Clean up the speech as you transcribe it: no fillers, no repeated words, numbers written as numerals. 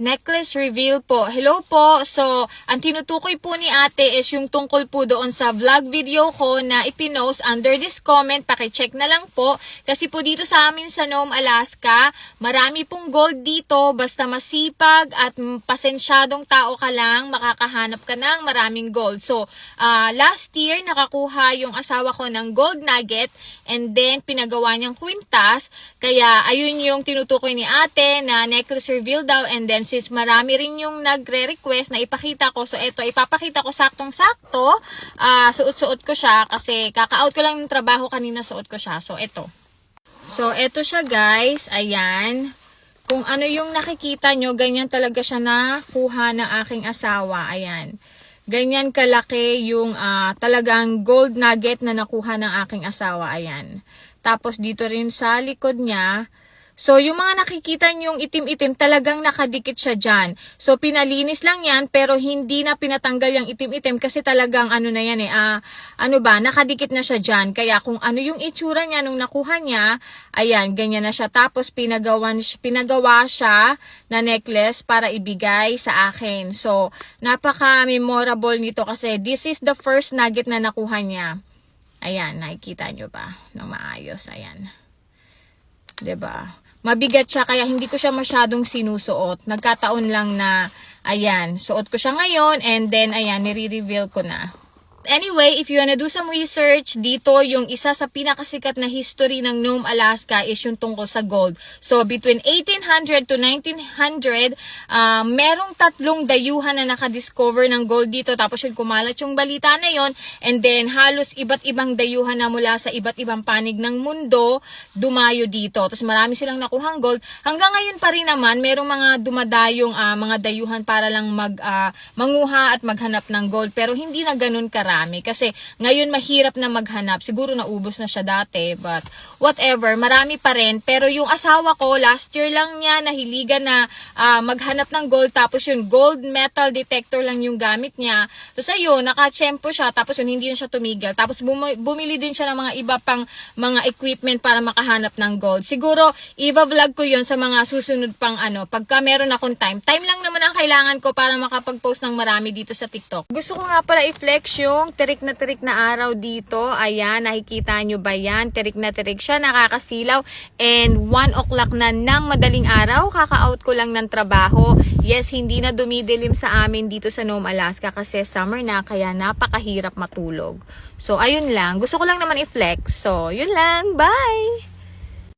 Necklace reveal po. Hello po. So, ang tinutukoy po ni ate is yung tungkol po doon sa vlog video ko na ipinost under this comment. Pakicheck na lang po. Kasi po dito sa amin sa Nome, Alaska, marami pong gold dito. Basta masipag at pasensyadong tao ka lang, makakahanap ka ng maraming gold. So, last year, nakakuha yung asawa ko ng gold nugget and then pinagawa niyang kwintas. Kaya, ayun yung tinutukoy ni ate na necklace reveal daw, and then since marami rin yung nagre-request na ipakita ko, so eto, ipapakita ko saktong-sakto. Suot-suot ko siya kasi kaka-out ko lang ng trabaho kanina, suot ko siya. So eto. So eto siya guys, ayan. Kung ano yung nakikita nyo, ganyan talaga siya nakuha ng aking asawa, ayan. Ganyan kalaki yung talagang gold nugget na nakuha ng aking asawa, ayan. Tapos dito rin sa likod niya, so, yung mga nakikita nyong itim-itim, talagang nakadikit siya dyan. So, pinalinis lang yan, pero hindi na pinatanggal yung itim-itim kasi talagang ano na yan nakadikit na siya dyan. Kaya kung ano yung itsura niya nung nakuha niya, ayan, ganyan na siya. Tapos, pinagawa siya na necklace para ibigay sa akin. So, napaka-memorable nito kasi this is the first nugget na nakuha niya. Ayan, nakikita nyo ba? Nang maayos, ayan. 'Di ba? Mabigat siya kaya hindi ko siya masyadong sinusuot. Nagkataon lang na ayan, suot ko siya ngayon and then ayan, nire-reveal ko na. Anyway, if you wanna do some research, dito yung isa sa pinakasikat na history ng Nome, Alaska is yung tungkol sa gold. So, between 1800 to 1900, merong 3 dayuhan na nakadiscover ng gold dito. Tapos yung kumalat yung balita na yon, and then halos iba't ibang dayuhan na mula sa iba't ibang panig ng mundo dumayo dito. Tapos marami silang nakuhang gold. Hanggang ngayon pa rin naman, merong mga dumadayong mga dayuhan para lang manguha at maghanap ng gold. Pero hindi na ganun karami. Kasi ngayon mahirap na maghanap. Siguro naubos na siya dati. But whatever, marami pa rin. Pero yung asawa ko, last year lang niya nahiligan na maghanap ng gold. Tapos yung gold metal detector lang yung gamit niya. So ayun, nakachempo siya. Tapos yun, hindi na siya tumigil. Tapos bumili din siya ng mga iba pang mga equipment para makahanap ng gold. Siguro, i-vlog ko yun sa mga susunod pang pagka meron akong time. Time lang naman ang kailangan ko para makapag-post ng marami dito sa TikTok. Gusto ko nga pala i-flex yung tirik na araw dito. Ayan, nakikita nyo ba yan? Tirik na tirik siya, nakakasilaw. And 1 o'clock na ng madaling araw, kaka-out ko lang ng trabaho. Yes, hindi na dumidilim sa amin dito sa Nome, Alaska kasi summer na, kaya napakahirap matulog. So, ayun lang. Gusto ko lang naman i-flex. So, yun lang. Bye!